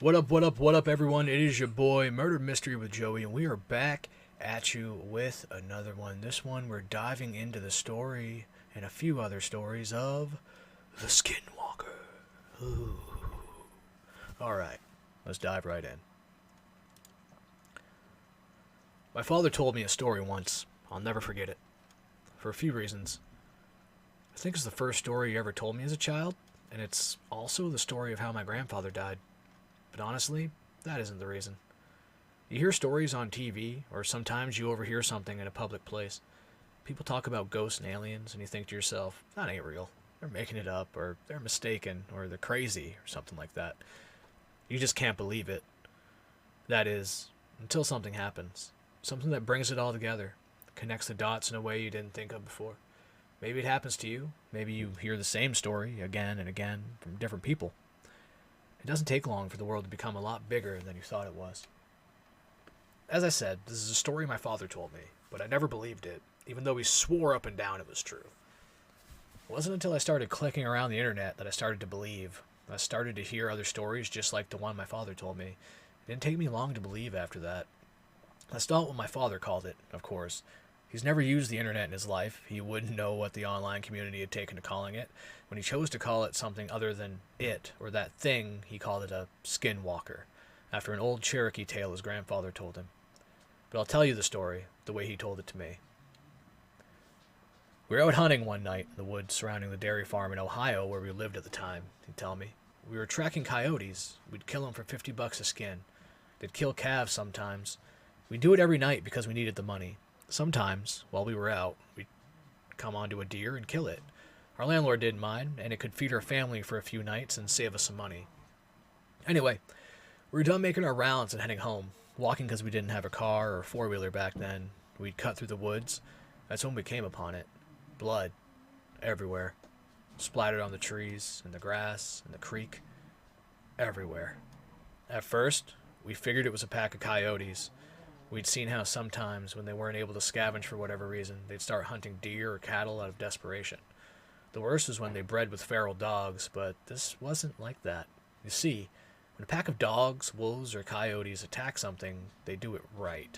What up, everyone? It is your boy, Murder Mystery with Joey, and we are back at you with another one. This one, we're diving into the story and a few other stories of the Skinwalker. Ooh. Alright, let's dive right in. My father told me a story once. I'll never forget it. For a few reasons. I think it's the first story he ever told me as a child, and it's also the story of how my grandfather died. But honestly, that isn't the reason. You hear stories on TV, or sometimes you overhear something in a public place. People talk about ghosts and aliens, and you think to yourself, that ain't real. They're making it up, or they're mistaken, or they're crazy, or something like that. You just can't believe it. That is, until something happens. Something that brings it all together, connects the dots in a way you didn't think of before. Maybe it happens to you. Maybe you hear the same story again and again from different people. It doesn't take long for the world to become a lot bigger than you thought it was. As I said, this is a story my father told me, but I never believed it, even though he swore up and down it was true. It wasn't until I started clicking around the internet that I started to believe. I started to hear other stories just like the one my father told me. It didn't take me long to believe after that. That's not what my father called it, of course. He's never used the internet in his life. He wouldn't know what the online community had taken to calling it. When he chose to call it something other than it, or that thing, he called it a skinwalker, after an old Cherokee tale his grandfather told him. But I'll tell you the story, the way he told it to me. We were out hunting one night in the woods surrounding the dairy farm in Ohio where we lived at the time, he'd tell me. We were tracking coyotes. We'd kill them for $50 a skin. They'd kill calves sometimes. We'd do it every night because we needed the money. Sometimes, while we were out, we'd come onto a deer and kill it. Our landlord didn't mind, and it could feed our family for a few nights and save us some money. Anyway, we were done making our rounds and heading home. Walking because we didn't have a car or four-wheeler back then. We'd cut through the woods. That's when we came upon it. Blood. Everywhere. Splattered on the trees, and the grass, and the creek. Everywhere. At first, we figured it was a pack of coyotes. We'd seen how sometimes, when they weren't able to scavenge for whatever reason, they'd start hunting deer or cattle out of desperation. The worst was when they bred with feral dogs, but this wasn't like that. You see, when a pack of dogs, wolves, or coyotes attack something, they do it right.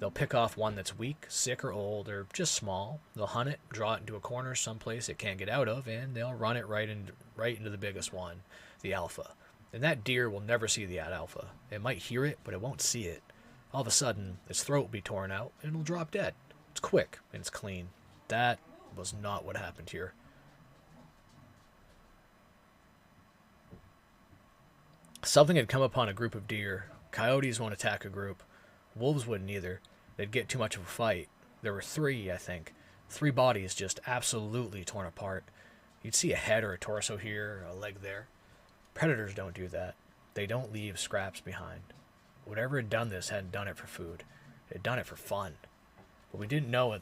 They'll pick off one that's weak, sick, or old, or just small. They'll hunt it, draw it into a corner someplace it can't get out of, and they'll run it right into the biggest one, the alpha. And that deer will never see the alpha. It might hear it, but it won't see it. All of a sudden, its throat will be torn out, and it'll drop dead. It's quick, and it's clean. That was not what happened here. Something had come upon a group of deer. Coyotes won't attack a group. Wolves wouldn't either. They'd get too much of a fight. There were three, I think. 3 bodies just absolutely torn apart. You'd see a head or a torso here, a leg there. Predators don't do that. They don't leave scraps behind. Whatever had done this hadn't done it for food. It had done it for fun. But we didn't know it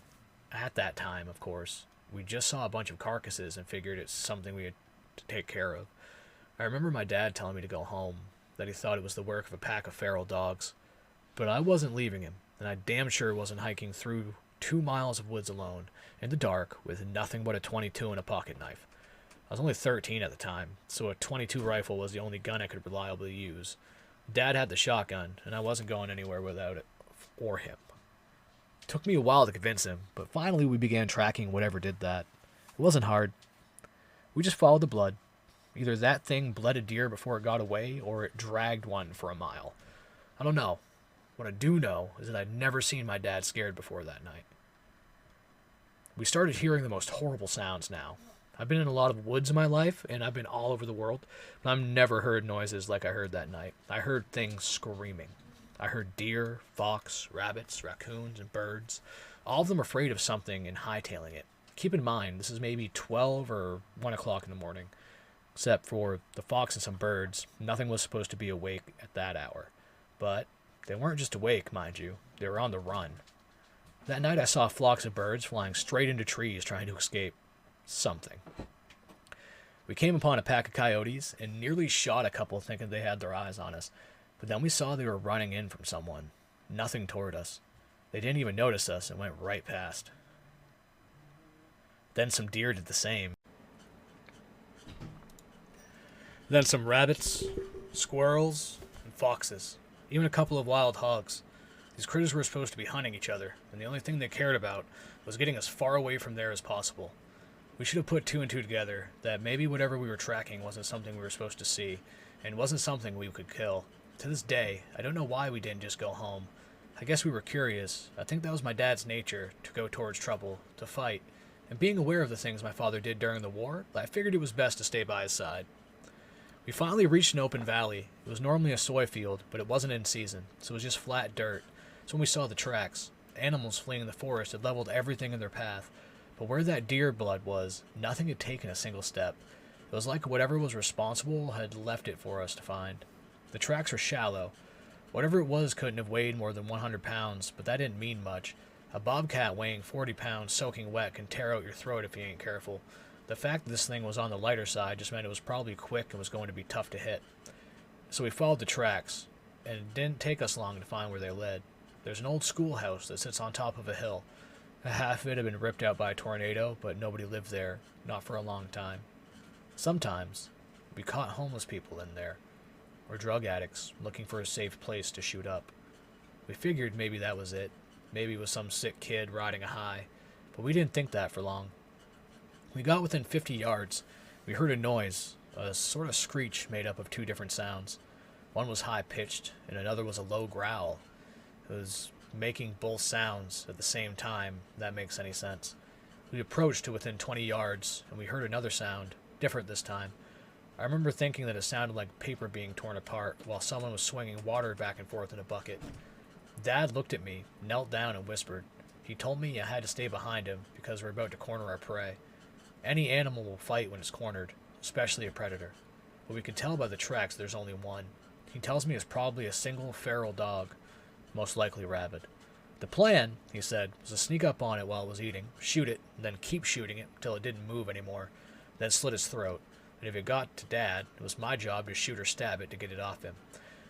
at that time, of course. We just saw a bunch of carcasses and figured it's something we had to take care of. I remember my dad telling me to go home, that he thought it was the work of a pack of feral dogs. But I wasn't leaving him, and I damn sure wasn't hiking through 2 miles of woods alone, in the dark, with nothing but a .22 and a pocket knife. I was only 13 at the time, so a .22 rifle was the only gun I could reliably use. Dad had the shotgun, and I wasn't going anywhere without it, or him. It took me a while to convince him, but finally we began tracking whatever did that. It wasn't hard. We just followed the blood. Either that thing bled a deer before it got away, or it dragged one for a mile. I don't know. What I do know is that I'd never seen my dad scared before that night. We started hearing the most horrible sounds now. I've been in a lot of woods in my life, and I've been all over the world, but I've never heard noises like I heard that night. I heard things screaming. I heard deer, fox, rabbits, raccoons, and birds, all of them afraid of something and hightailing it. Keep in mind, this is maybe 12 or 1 o'clock in the morning. Except for the fox and some birds, nothing was supposed to be awake at that hour. But they weren't just awake, mind you. They were on the run. That night I saw flocks of birds flying straight into trees trying to escape something. We came upon a pack of coyotes and nearly shot a couple thinking they had their eyes on us. But then we saw they were running in from someone. Nothing toward us. They didn't even notice us and went right past. Then some deer did the same. Then some rabbits, squirrels, foxes, even a couple of wild hogs. These critters were supposed to be hunting each other, and the only thing they cared about was getting as far away from there as possible. We should have put two and two together, that maybe whatever we were tracking wasn't something we were supposed to see, and wasn't something we could kill. To this day, I don't know why we didn't just go home. I guess we were curious. I think that was my dad's nature, to go towards trouble, to fight. And being aware of the things my father did during the war, I figured it was best to stay by his side. We finally reached an open valley. It was normally a soy field, but it wasn't in season, so it was just flat dirt. So when we saw the tracks, animals fleeing the forest had leveled everything in their path, but where that deer blood was, nothing had taken a single step. It was like whatever was responsible had left it for us to find. The tracks were shallow. Whatever it was couldn't have weighed more than 100 pounds, but that didn't mean much. A bobcat weighing 40 pounds soaking wet can tear out your throat if you ain't careful. The fact that this thing was on the lighter side just meant it was probably quick and was going to be tough to hit. So we followed the tracks, and it didn't take us long to find where they led. There's an old schoolhouse that sits on top of a hill. Half of it had been ripped out by a tornado, but nobody lived there, not for a long time. Sometimes, we caught homeless people in there, or drug addicts looking for a safe place to shoot up. We figured maybe that was it. Maybe it was some sick kid riding a high, but we didn't think that for long. We got within 50 yards. We heard a noise, a sort of screech made up of two different sounds. One was high-pitched, and another was a low growl. It was making both sounds at the same time, if that makes any sense. We approached to within 20 yards, and we heard another sound, different this time. I remember thinking that it sounded like paper being torn apart, while someone was swinging water back and forth in a bucket. Dad looked at me, knelt down, and whispered. He told me I had to stay behind him, because we're about to corner our prey. Any animal will fight when it's cornered, especially a predator. But we could tell by the tracks there's only one. He tells me it's probably a single feral dog, most likely rabid. The plan, he said, was to sneak up on it while it was eating, shoot it, and then keep shooting it until it didn't move anymore, then slit its throat. And if it got to Dad, it was my job to shoot or stab it to get it off him.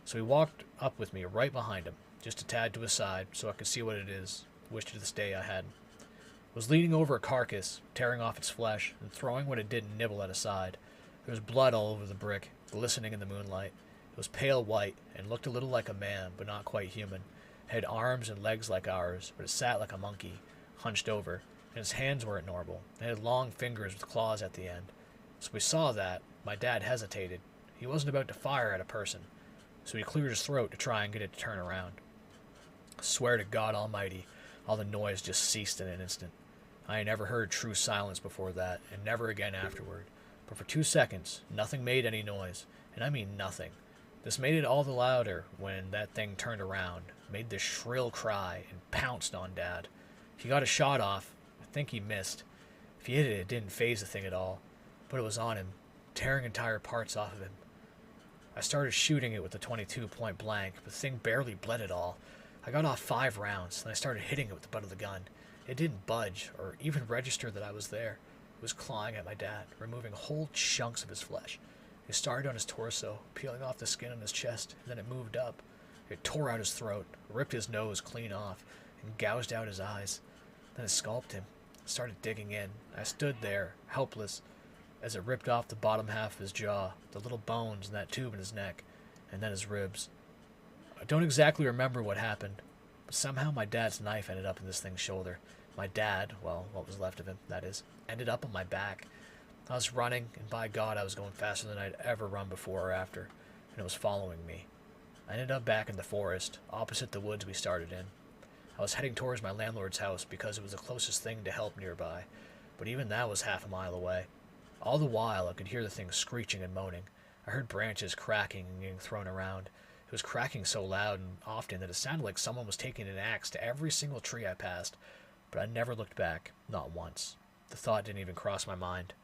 So he walked up with me right behind him, just a tad to his side, so I could see what it is, which to this day I hadn't. It was leaning over a carcass, tearing off its flesh, and throwing what it didn't nibble at a side. There was blood all over the brick, glistening in the moonlight. It was pale white, and looked a little like a man, but not quite human. It had arms and legs like ours, but it sat like a monkey, hunched over, and its hands weren't normal. It had long fingers with claws at the end. So we saw that. My dad hesitated. He wasn't about to fire at a person, so he cleared his throat to try and get it to turn around. I swear to God Almighty, all the noise just ceased in an instant. I had never heard true silence before that, and never again afterward. But for 2 seconds, nothing made any noise, and I mean nothing. This made it all the louder when that thing turned around, made this shrill cry, and pounced on Dad. He got a shot off. I think he missed. If he hit it, it didn't faze the thing at all. But it was on him, tearing entire parts off of him. I started shooting it with the .22 point blank, but the thing barely bled at all. I got off 5 rounds, and I started hitting it with the butt of the gun. It didn't budge, or even register that I was there. It was clawing at my dad, removing whole chunks of his flesh. It started on his torso, peeling off the skin on his chest, and then it moved up. It tore out his throat, ripped his nose clean off, and gouged out his eyes. Then it scalped him, started digging in. I stood there, helpless, as it ripped off the bottom half of his jaw, the little bones and that tube in his neck, and then his ribs. I don't exactly remember what happened, but somehow my dad's knife ended up in this thing's shoulder. My dad, well, what was left of him, that is, ended up on my back. I was running, and by God, I was going faster than I'd ever run before or after, and it was following me. I ended up back in the forest, opposite the woods we started in. I was heading towards my landlord's house because it was the closest thing to help nearby, but even that was half a mile away. All the while, I could hear the thing screeching and moaning. I heard branches cracking and getting thrown around. It was cracking so loud and often that it sounded like someone was taking an axe to every single tree I passed, but I never looked back, not once. The thought didn't even cross my mind.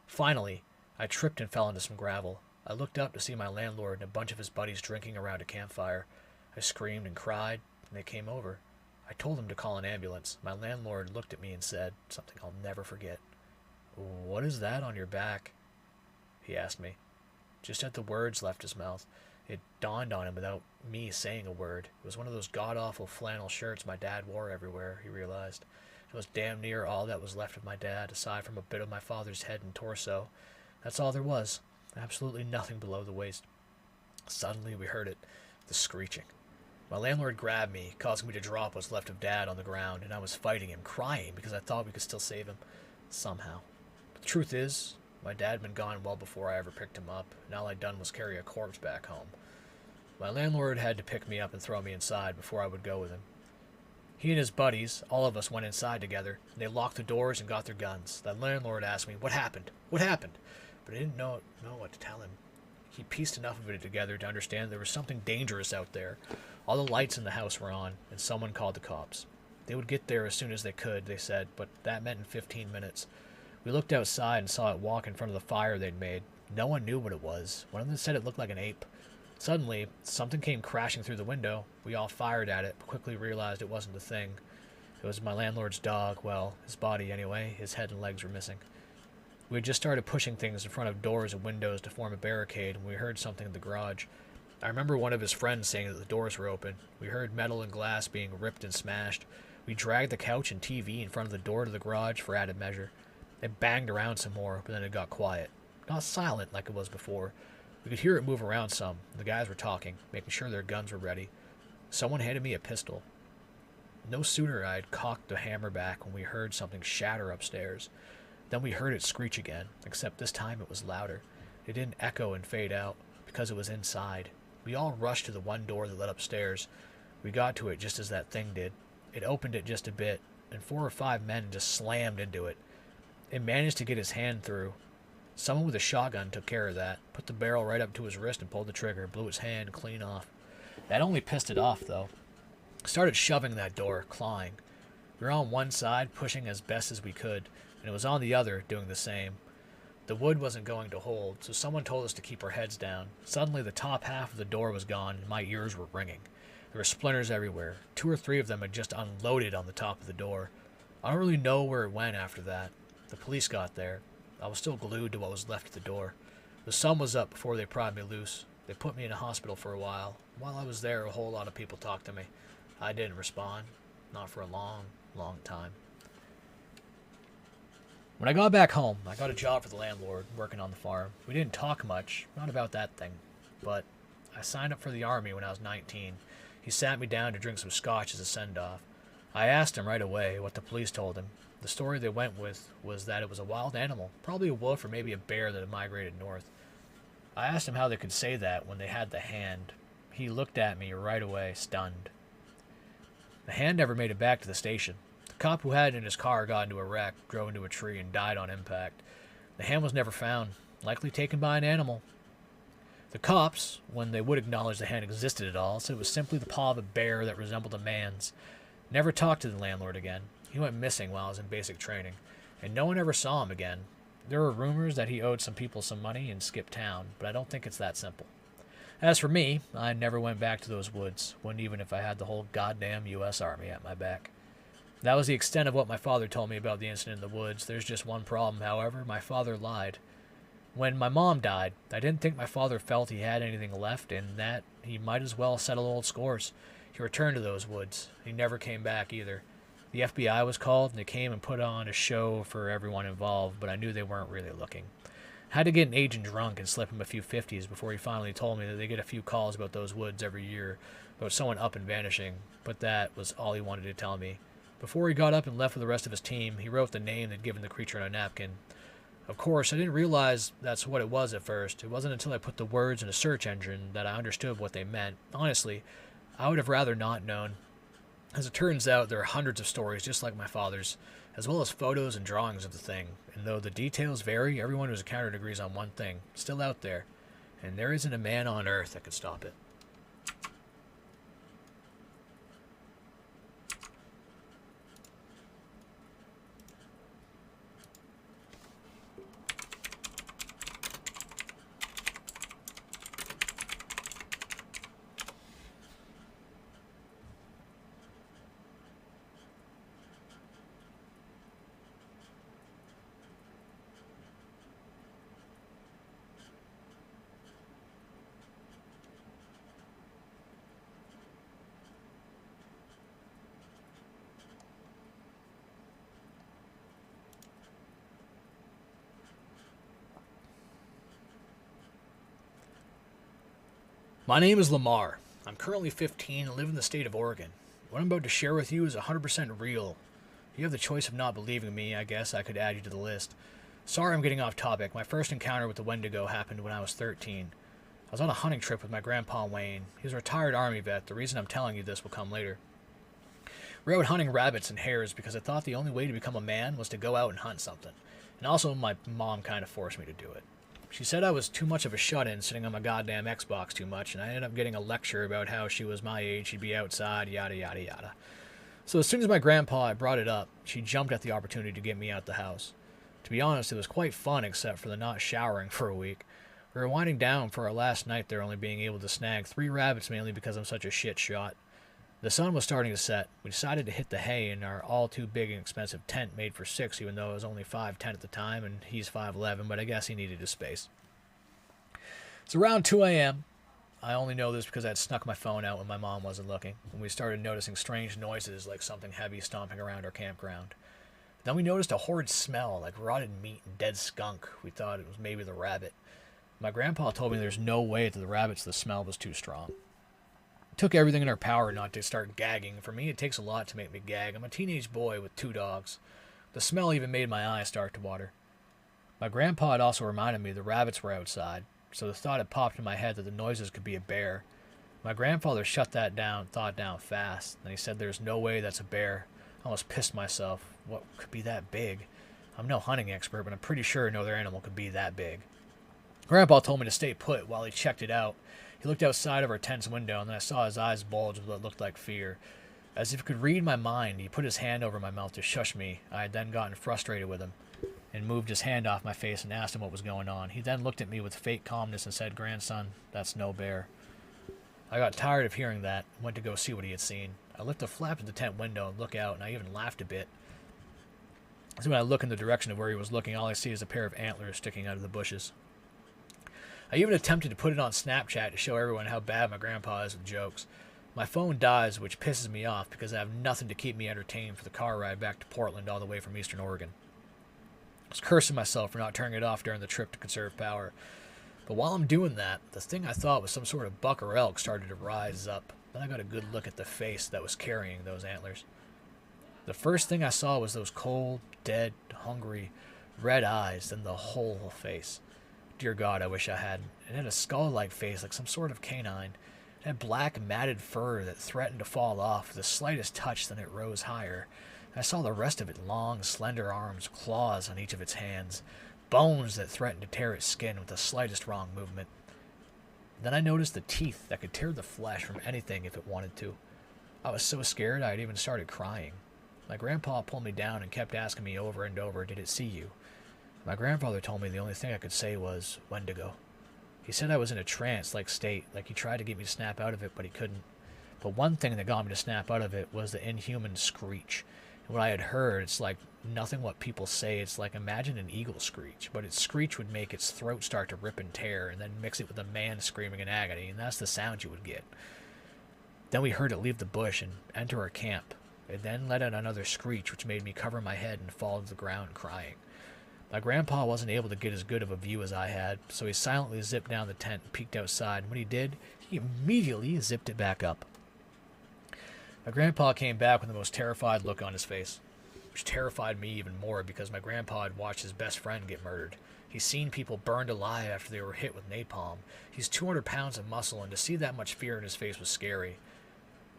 Finally, I tripped and fell into some gravel. I looked up to see my landlord and a bunch of his buddies drinking around a campfire. I screamed and cried, and they came over. I told them to call an ambulance. My landlord looked at me and said something I'll never forget. "What is that on your back?" he asked me. Just as the words left his mouth, it dawned on him without me saying a word. It was one of those god-awful flannel shirts my dad wore everywhere, he realized. It was damn near all that was left of my dad, aside from a bit of my father's head and torso. That's all there was. Absolutely nothing below the waist. Suddenly we heard it. The screeching. My landlord grabbed me, causing me to drop what's left of Dad on the ground, and I was fighting him, crying because I thought we could still save him. Somehow. But the truth is, my dad had been gone well before I ever picked him up, and all I'd done was carry a corpse back home. My landlord had to pick me up and throw me inside before I would go with him. He and his buddies, all of us, went inside together, and they locked the doors and got their guns. The landlord asked me, "What happened? What happened?" But I didn't know what to tell him. He pieced enough of it together to understand there was something dangerous out there. All the lights in the house were on, and someone called the cops. They would get there as soon as they could, they said, but that meant in 15 minutes. We looked outside and saw it walk in front of the fire they'd made. No one knew what it was. One of them said it looked like an ape. Suddenly, something came crashing through the window. We all fired at it, but quickly realized it wasn't the thing. It was my landlord's dog. Well, his body anyway. His head and legs were missing. We had just started pushing things in front of doors and windows to form a barricade when we heard something in the garage. I remember one of his friends saying that the doors were open. We heard metal and glass being ripped and smashed. We dragged the couch and TV in front of the door to the garage for added measure. It banged around some more, but then it got quiet. Not silent like it was before. We could hear it move around some. The guys were talking, making sure their guns were ready. Someone handed me a pistol. No sooner I had cocked the hammer back when we heard something shatter upstairs. Then we heard it screech again, except this time it was louder. It didn't echo and fade out, because it was inside. We all rushed to the one door that led upstairs. We got to it just as that thing did. It opened it just a bit, and 4 or 5 men just slammed into it. It managed to get his hand through. Someone with a shotgun took care of that, put the barrel right up to his wrist and pulled the trigger, blew his hand clean off. That only pissed it off, though. Started shoving that door, clawing. We were on one side, pushing as best as we could, and it was on the other, doing the same. The wood wasn't going to hold, so someone told us to keep our heads down. Suddenly, the top half of the door was gone, and my ears were ringing. There were splinters everywhere. 2 or 3 of them had just unloaded on the top of the door. I don't really know where it went after that. The police got there. I was still glued to what was left of the door. The sun was up before they pried me loose. They put me in a hospital for a while. While I was there, a whole lot of people talked to me. I didn't respond. Not for a long, long time. When I got back home, I got a job for the landlord, working on the farm. We didn't talk much, not about that thing, but I signed up for the army when I was 19. He sat me down to drink some scotch as a send-off. I asked him right away what the police told him. The story they went with was that it was a wild animal, probably a wolf or maybe a bear that had migrated north. I asked him how they could say that when they had the hand. He looked at me right away, stunned. The hand never made it back to the station. The cop who had it in his car got into a wreck, drove into a tree, and died on impact. The hand was never found, likely taken by an animal. The cops, when they would acknowledge the hand existed at all, said it was simply the paw of a bear that resembled a man's. Never talked to the landlord again. He went missing while I was in basic training, and no one ever saw him again. There were rumors that he owed some people some money and skipped town, but I don't think it's that simple. As for me, I never went back to those woods, wouldn't even if I had the whole goddamn U.S. Army at my back. That was the extent of what my father told me about the incident in the woods. There's just one problem, however. My father lied. When my mom died, I didn't think my father felt he had anything left and that he might as well settle old scores. He returned to those woods. He never came back either. The FBI was called, and they came and put on a show for everyone involved, but I knew they weren't really looking. I had to get an agent drunk and slip him a few 50s before he finally told me that they get a few calls about those woods every year, about someone up and vanishing, but that was all he wanted to tell me. Before he got up and left with the rest of his team, he wrote the name they'd given the creature on a napkin. Of course, I didn't realize that's what it was at first. It wasn't until I put the words in a search engine that I understood what they meant. Honestly, I would have rather not known. As it turns out, there are hundreds of stories just like my father's, as well as photos and drawings of the thing. And though the details vary, everyone who's encountered agrees on one thing. It's still out there. And there isn't a man on earth that could stop it. My name is Lamar. I'm currently 15 and live in the state of Oregon. What I'm about to share with you is 100% real. You have the choice of not believing me. I guess I could add you to the list. Sorry I'm getting off topic. My first encounter with the Wendigo happened when I was 13. I was on a hunting trip with my grandpa Wayne. He was a retired army vet. The reason I'm telling you this will come later. We were out hunting rabbits and hares because I thought the only way to become a man was to go out and hunt something. And also my mom kind of forced me to do it. She said I was too much of a shut-in sitting on my goddamn Xbox too much, and I ended up getting a lecture about how she was my age, she'd be outside, yada yada yada. So as soon as my grandpa had brought it up, she jumped at the opportunity to get me out the house. To be honest, it was quite fun except for the not showering for a week. We were winding down for our last night there, only being able to snag 3 rabbits mainly because I'm such a shit shot. The sun was starting to set. We decided to hit the hay in our all too big and expensive tent made for 6, even though I was only 5'10" at the time and he's 5'11", but I guess he needed his space. It's around 2 a.m. I only know this because I had snuck my phone out when my mom wasn't looking, and we started noticing strange noises like something heavy stomping around our campground. Then we noticed a horrid smell like rotted meat and dead skunk. We thought it was maybe the rabbit. My grandpa told me there's no way to the rabbits the smell was too strong. It took everything in our power not to start gagging. For me, it takes a lot to make me gag. I'm a teenage boy with 2 dogs. The smell even made my eyes start to water. My grandpa had also reminded me the rabbits were outside, so the thought had popped in my head that the noises could be a bear. My grandfather shut that thought down fast, and he said there's no way that's a bear. I almost pissed myself. What could be that big? I'm no hunting expert, but I'm pretty sure no other animal could be that big. Grandpa told me to stay put while he checked it out. He looked outside of our tent's window, and then I saw his eyes bulge with what looked like fear. As if he could read my mind, he put his hand over my mouth to shush me. I had then gotten frustrated with him and moved his hand off my face and asked him what was going on. He then looked at me with fake calmness and said, "Grandson, that's no bear." I got tired of hearing that and went to go see what he had seen. I lifted the flap of the tent window and looked out, and I even laughed a bit. So when I look in the direction of where he was looking, all I see is a pair of antlers sticking out of the bushes. I even attempted to put it on Snapchat to show everyone how bad my grandpa is with jokes. My phone dies, which pisses me off because I have nothing to keep me entertained for the car ride back to Portland all the way from Eastern Oregon. I was cursing myself for not turning it off during the trip to conserve power. But while I'm doing that, the thing I thought was some sort of buck or elk started to rise up. Then I got a good look at the face that was carrying those antlers. The first thing I saw was those cold, dead, hungry, red eyes, then the whole face. Dear God, I wish I hadn't. It had a skull-like face like some sort of canine. It had black, matted fur that threatened to fall off with the slightest touch, then it rose higher. I saw the rest of it, long, slender arms, claws on each of its hands, bones that threatened to tear its skin with the slightest wrong movement. Then I noticed the teeth that could tear the flesh from anything if it wanted to. I was so scared I had even started crying. My grandpa pulled me down and kept asking me over and over, "Did it see you?" My grandfather told me the only thing I could say was, "Wendigo." He said I was in a trance-like state, like he tried to get me to snap out of it, but he couldn't. But one thing that got me to snap out of it was the inhuman screech. And what I had heard, it's like nothing what people say. It's like, imagine an eagle screech, but its screech would make its throat start to rip and tear, and then mix it with a man screaming in agony, and that's the sound you would get. Then we heard it leave the bush and enter our camp. It then let out another screech, which made me cover my head and fall to the ground crying. My grandpa wasn't able to get as good of a view as I had, so he silently zipped down the tent and peeked outside, and when he did, he immediately zipped it back up. My grandpa came back with the most terrified look on his face, which terrified me even more because my grandpa had watched his best friend get murdered. He's seen people burned alive after they were hit with napalm. He's 200 pounds of muscle, and to see that much fear in his face was scary.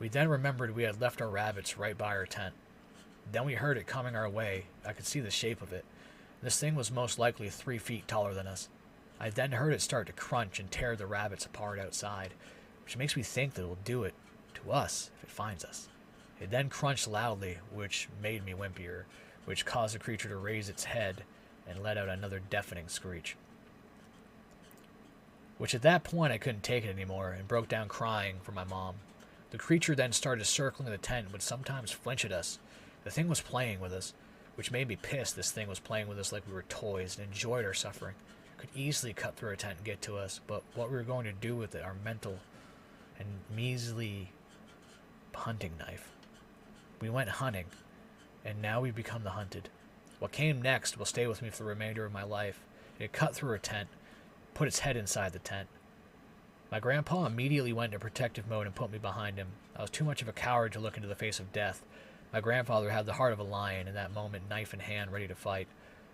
We then remembered we had left our rabbits right by our tent. Then we heard it coming our way. I could see the shape of it. This thing was most likely 3 feet taller than us. I then heard it start to crunch and tear the rabbits apart outside, which makes me think that it will do it to us if it finds us. It then crunched loudly, which made me whimpier, which caused the creature to raise its head and let out another deafening screech. Which at that point I couldn't take it anymore and broke down crying for my mom. The creature then started circling the tent and would sometimes flinch at us. The thing was playing with us, which made me pissed. This thing was playing with us like we were toys and enjoyed our suffering. Could easily cut through our tent and get to us, but what we were going to do with it, our mental and measly hunting knife. We went hunting, and now we've become the hunted. What came next will stay with me for the remainder of my life. It cut through our tent, put its head inside the tent. My grandpa immediately went into protective mode and put me behind him. I was too much of a coward to look into the face of death. My grandfather had the heart of a lion, in that moment, knife in hand, ready to fight.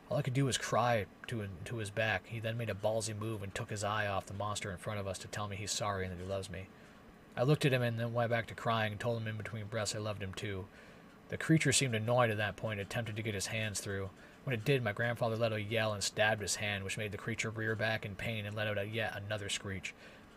All I could do was cry to his back. He then made a ballsy move and took his eye off the monster in front of us to tell me he's sorry and that he loves me. I looked at him and then went back to crying and told him in between breaths I loved him too. The creature seemed annoyed at that point and attempted to get his hands through. When it did, my grandfather let out a yell and stabbed his hand, which made the creature rear back in pain and let out yet another screech.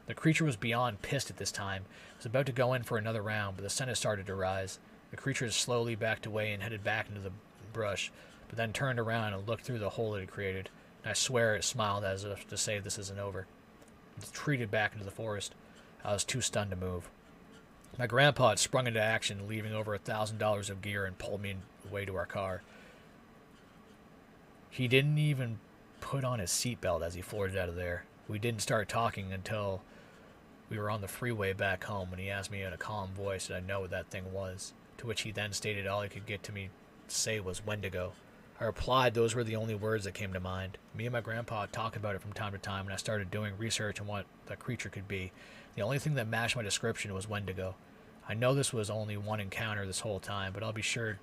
The creature was beyond pissed at this time. It was about to go in for another round, but the sun had started to rise. The creature slowly backed away and headed back into the brush, but then turned around and looked through the hole it had created. And I swear it smiled as if to say this isn't over. It retreated back into the forest. I was too stunned to move. My grandpa had sprung into action, leaving over $1,000 of gear, and pulled me away to our car. He didn't even put on his seatbelt as he floated out of there. We didn't start talking until we were on the freeway back home, when he asked me in a calm voice did I know what that thing was, to which he then stated all he could get to me to say was Wendigo. I replied those were the only words that came to mind. Me and my grandpa talked about it from time to time, and I started doing research on what the creature could be. The only thing that matched my description was Wendigo. I know this was only one encounter this whole time, but I'll be sure...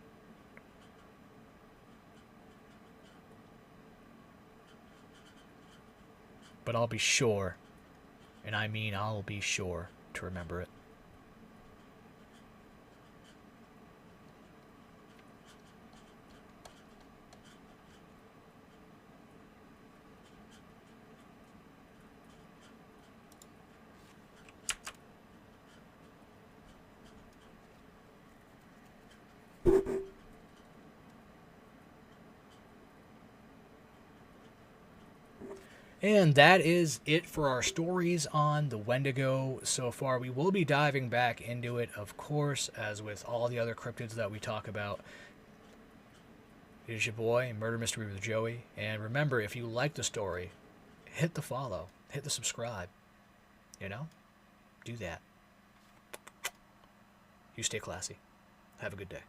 and I mean I'll be sure, to remember it. And that is it for our stories on the Wendigo so far. We will be diving back into it, of course, as with all the other cryptids that we talk about. It is your boy, Murder Mystery with Joey. And remember, if you like the story, hit the follow, hit the subscribe. You know? Do that. You stay classy. Have a good day.